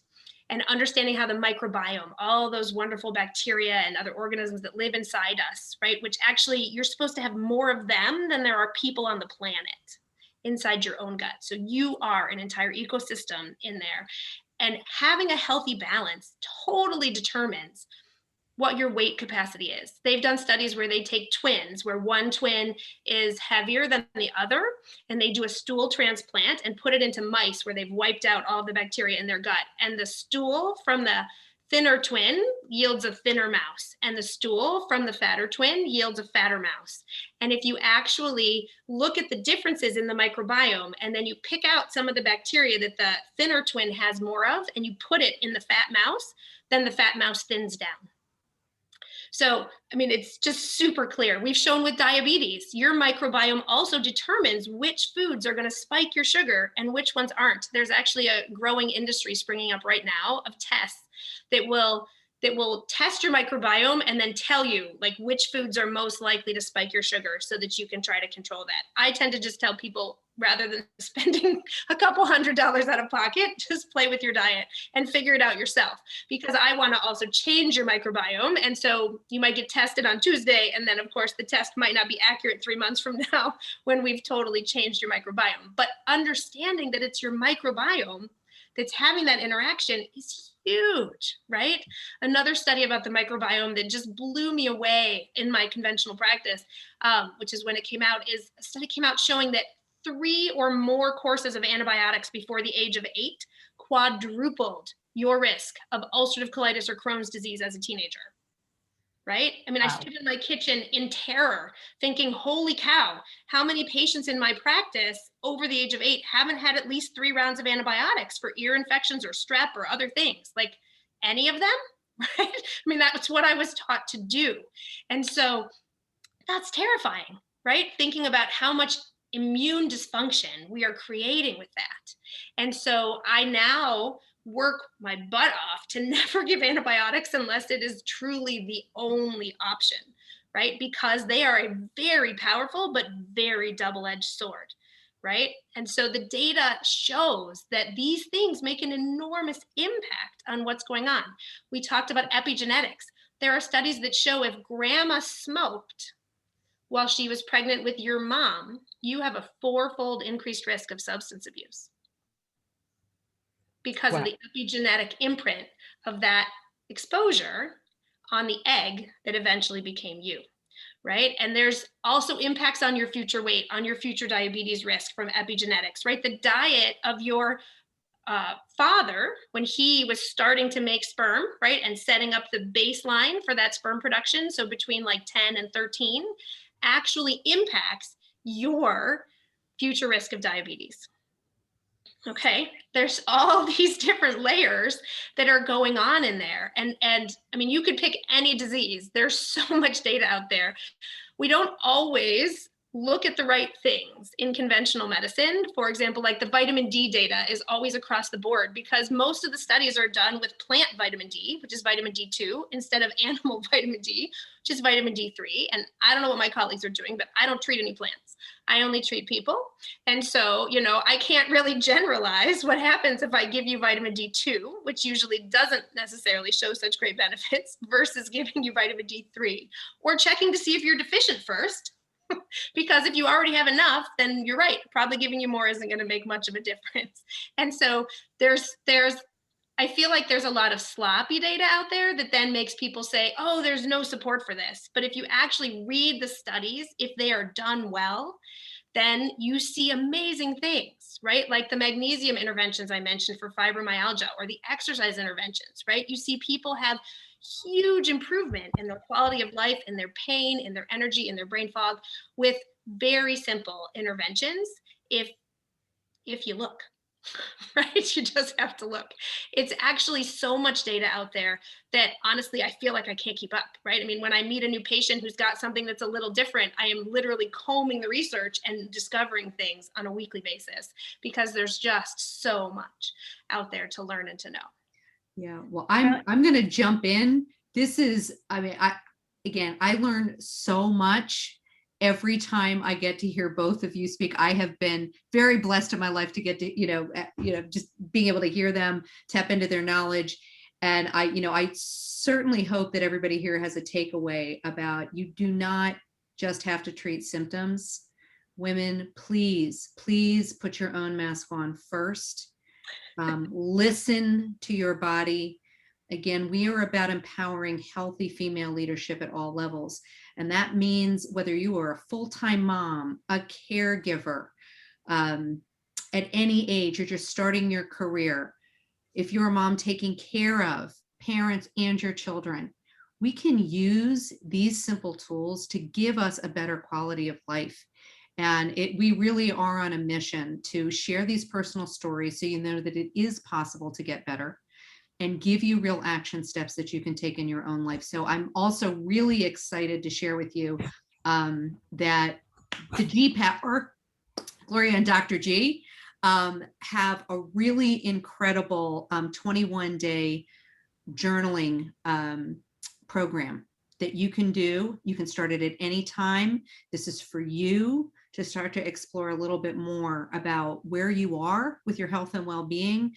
and understanding how the microbiome, all those wonderful bacteria and other organisms that live inside us, right? Which actually you're supposed to have more of them than there are people on the planet inside your own gut. So you are an entire ecosystem in there. And having a healthy balance totally determines what your weight capacity is. They've done studies where they take twins, where one twin is heavier than the other, and they do a stool transplant and put it into mice where they've wiped out all the bacteria in their gut. And the stool from the thinner twin yields a thinner mouse, and the stool from the fatter twin yields a fatter mouse. And if you actually look at the differences in the microbiome, and then you pick out some of the bacteria that the thinner twin has more of, and you put it in the fat mouse, then the fat mouse thins down. So, I mean, it's just super clear. We've shown with diabetes, your microbiome also determines which foods are going to spike your sugar and which ones aren't. There's actually a growing industry springing up right now of tests that will test your microbiome and then tell you like which foods are most likely to spike your sugar so that you can try to control that. I tend to just tell people, rather than spending a couple $100 out of pocket, just play with your diet and figure it out yourself, because I want to also change your microbiome. And so you might get tested on Tuesday, and then of course the test might not be accurate 3 months from now when we've totally changed your microbiome. But understanding that it's your microbiome that's having that interaction is huge, right? Another study about the microbiome that just blew me away in my conventional practice, which is when it came out, is a study came out showing that 3 or more courses of antibiotics before the age of 8 quadrupled your risk of ulcerative colitis or Crohn's disease as a teenager. Right? I mean, wow. I stood in my kitchen in terror, thinking, holy cow, how many patients in my practice over the age of 8 haven't had at least 3 rounds of antibiotics for ear infections or strep or other things? Like, any of them? Right? I mean, that's what I was taught to do. And so that's terrifying, right? Thinking about how much immune dysfunction we are creating with that. And so I now work my butt off to never give antibiotics unless it is truly the only option, right? Because they are a very powerful but very double-edged sword, right? And so the data shows that these things make an enormous impact on what's going on. We talked about epigenetics. There are studies that show if grandma smoked while she was pregnant with your mom, you have a 4-fold increased risk of substance abuse because wow. of the epigenetic imprint of that exposure on the egg that eventually became you, right? And there's also impacts on your future weight, on your future diabetes risk from epigenetics, right? The diet of your father, when he was starting to make sperm, right, and setting up the baseline for that sperm production, so between like 10 and 13, actually impacts your future risk of diabetes. Okay, there's all these different layers that are going on in there. And I mean, you could pick any disease. There's so much data out there. We don't always look at the right things in conventional medicine. For example, like the vitamin D data is always across the board because most of the studies are done with plant vitamin D, which is vitamin D2, instead of animal vitamin D, which is vitamin D3. And I don't know what my colleagues are doing, but I don't treat any plants. I only treat people. And so, you know, I can't really generalize what happens if I give you vitamin D2, which usually doesn't necessarily show such great benefits, versus giving you vitamin D3 or checking to see if you're deficient first. Because if you already have enough, then you're right, probably giving you more isn't going to make much of a difference. And so I feel like there's a lot of sloppy data out there that then makes people say, oh, there's no support for this. But if you actually read the studies, if they are done well, then you see amazing things, right? Like the magnesium interventions I mentioned for fibromyalgia, or the exercise interventions, right? You see people have huge improvement in their quality of life, in their pain, in their energy, in their brain fog, with very simple interventions if you look. Right? You just have to look. It's actually so much data out there that honestly, I feel like I can't keep up, right? I mean, when I meet a new patient who's got something that's a little different, I am literally combing the research and discovering things on a weekly basis because there's just so much out there to learn and to know. Yeah, well, I'm going to jump in. This is, I mean, I learn so much every time I get to hear both of you speak. I have been very blessed in my life to get to, just being able to hear them, tap into their knowledge. And I certainly hope that everybody here has a takeaway about you do not just have to treat symptoms. Women, please put your own mask on first. Listen to your body. Again, we are about empowering healthy female leadership at all levels. And that means whether you are a full-time mom, a caregiver, at any age, you're just starting your career. If you're a mom taking care of parents and your children, we can use these simple tools to give us a better quality of life. And we really are on a mission to share these personal stories so you know that it is possible to get better and give you real action steps that you can take in your own life. So I'm also really excited to share with you that the GPAP, or Gloria and Dr. G, have a really incredible 21-day journaling program that you can do. You can start it at any time. This is for you to start to explore a little bit more about where you are with your health and well-being,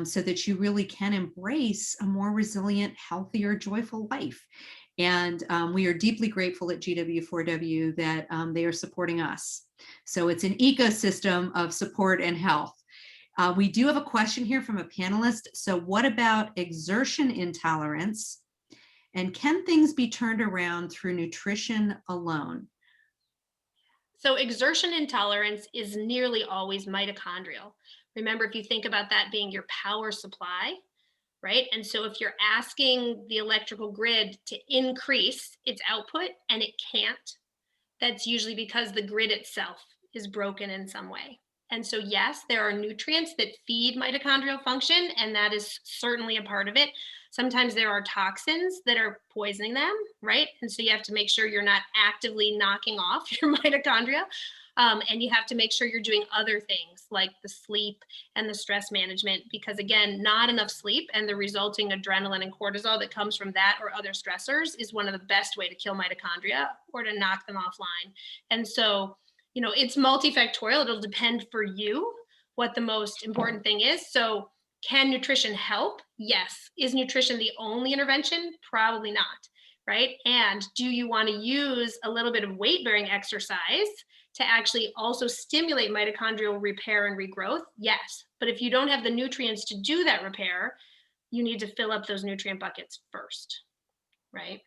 so that you really can embrace a more resilient, healthier, joyful life. And we are deeply grateful at GW4W that they are supporting us. So it's an ecosystem of support and health. We do have a question here from a panelist. So what about exertion intolerance? And can things be turned around through nutrition alone? So exertion intolerance is nearly always mitochondrial. Remember, if you think about that being your power supply, right? And so if you're asking the electrical grid to increase its output and it can't, that's usually because the grid itself is broken in some way. And so yes, there are nutrients that feed mitochondrial function, and that is certainly a part of it. Sometimes there are toxins that are poisoning them, right? And so you have to make sure you're not actively knocking off your mitochondria. And you have to make sure you're doing other things like the sleep and the stress management, because again, not enough sleep and the resulting adrenaline and cortisol that comes from that or other stressors is one of the best way to kill mitochondria or to knock them offline. And so, it's multifactorial. It'll depend for you what the most important thing is. So can nutrition help? Yes. Is nutrition the only intervention? Probably not, right? And do you want to use a little bit of weight-bearing exercise to actually also stimulate mitochondrial repair and regrowth? Yes. But if you don't have the nutrients to do that repair, you need to fill up those nutrient buckets first, right?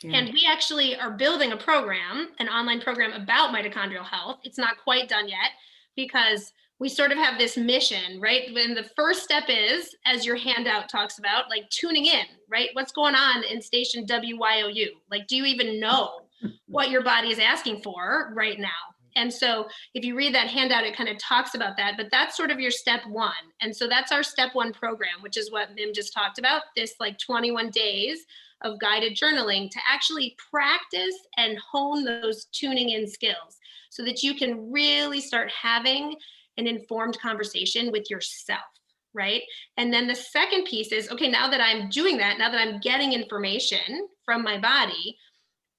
Yeah. And we actually are building a program, an online program about mitochondrial health. It's not quite done yet because we sort of have this mission, right? And the first step is, as your handout talks about, like tuning in, right? What's going on in station WYOU? Like, do you even know what your body is asking for right now? And so if you read that handout, it kind of talks about that, but that's sort of your step one. And so that's our step one program, which is what Mim just talked about, this like 21 days of guided journaling to actually practice and hone those tuning in skills so that you can really start having an informed conversation with yourself, right? And then the second piece is, okay, now that I'm doing that, now that I'm getting information from my body,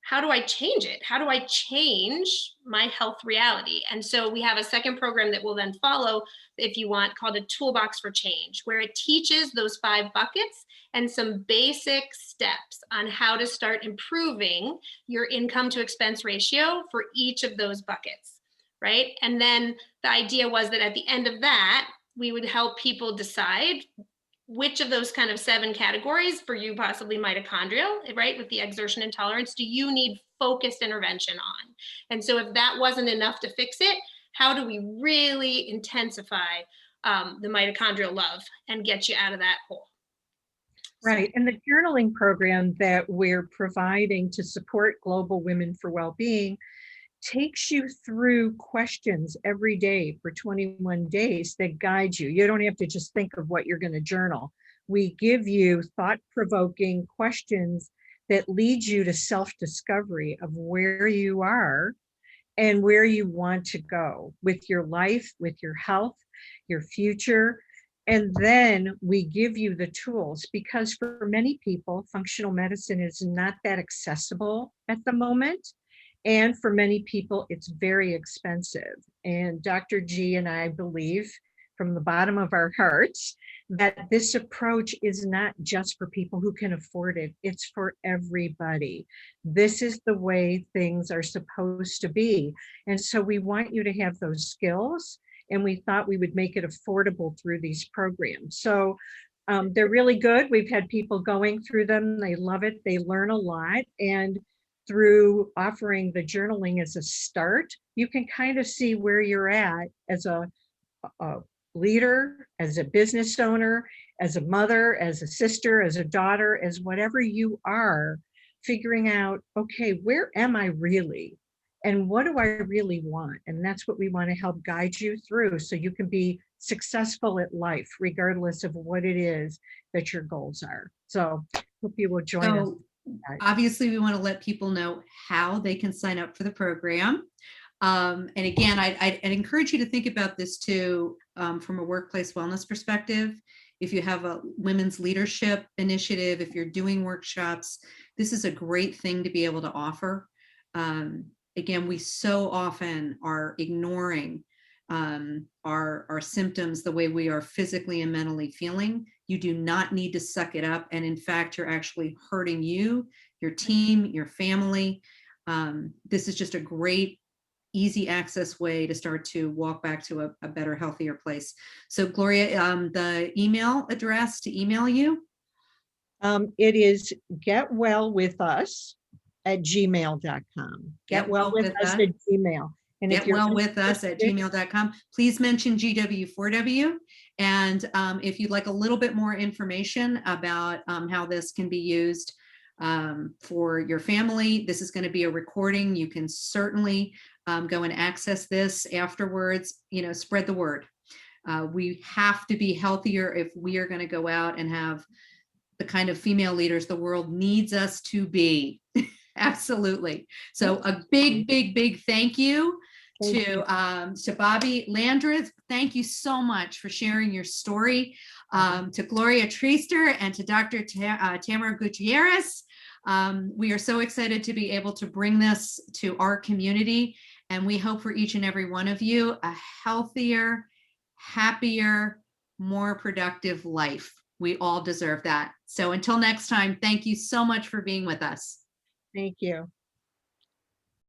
how do I change it? How do I change my health reality? And so we have a second program that will then follow, if you want, called a Toolbox for Change, where it teaches those 5 buckets and some basic steps on how to start improving your income to expense ratio for each of those buckets, right? And then the idea was that at the end of that, we would help people decide which of those kind of 7 categories, for you possibly mitochondrial, right, with the exertion intolerance, do you need focused intervention on? And so if that wasn't enough to fix it, how do we really intensify the mitochondrial love and get you out of that hole? Right. And the journaling program that we're providing to support Global Women for Wellbeing takes you through questions every day for 21 days that guide you. You don't have to just think of what you're going to journal. We give you thought-provoking questions that lead you to self-discovery of where you are and where you want to go with your life, with your health, your future. And then we give you the tools, because for many people, functional medicine is not that accessible at the moment. And for many people, it's very expensive. And Dr. G and I believe from the bottom of our hearts that this approach is not just for people who can afford it. It's for everybody. This is the way things are supposed to be. And so we want you to have those skills. And we thought we would make it affordable through these programs. So they're really good. We've had people going through them. They love it. They learn a lot. And through offering the journaling as a start, you can kind of see where you're at as a leader, as a business owner, as a mother, as a sister, as a daughter, as whatever you are, figuring out, okay, where am I really? And what do I really want? And that's what we want to help guide you through so you can be successful at life, regardless of what it is that your goals are. So hope you will join us. Obviously, we want to let people know how they can sign up for the program. And again, I'd encourage you to think about this too, from a workplace wellness perspective. If you have a women's leadership initiative, if you're doing workshops, this is a great thing to be able to offer. Again, we so often are ignoring our symptoms the way we are physically and mentally feeling. You do not need to suck it up. And in fact, you're actually hurting you, your team, your family. This is just a great, easy access way to start to walk back to a better, healthier place. So Gloria, the email address to email you? It is getwellwithus@gmail.com. Getwellwithus@gmail. And Getwellwithus@gmail.com. Please mention GW4W. And if you'd like a little bit more information about how this can be used for your family, this is going to be a recording. You can certainly go and access this afterwards. You know, spread the word. We have to be healthier if we are going to go out and have the kind of female leaders the world needs us to be. Absolutely. So a big, big, big thank you to Bobbi. Landreth, thank you so much for sharing your story. To Gloria Treaster and to Dr. Tamara Gutierrez. We are so excited to be able to bring this to our community, and we hope for each and every one of you a healthier, happier, more productive life. We all deserve that. So until next time, thank you so much for being with us. Thank you.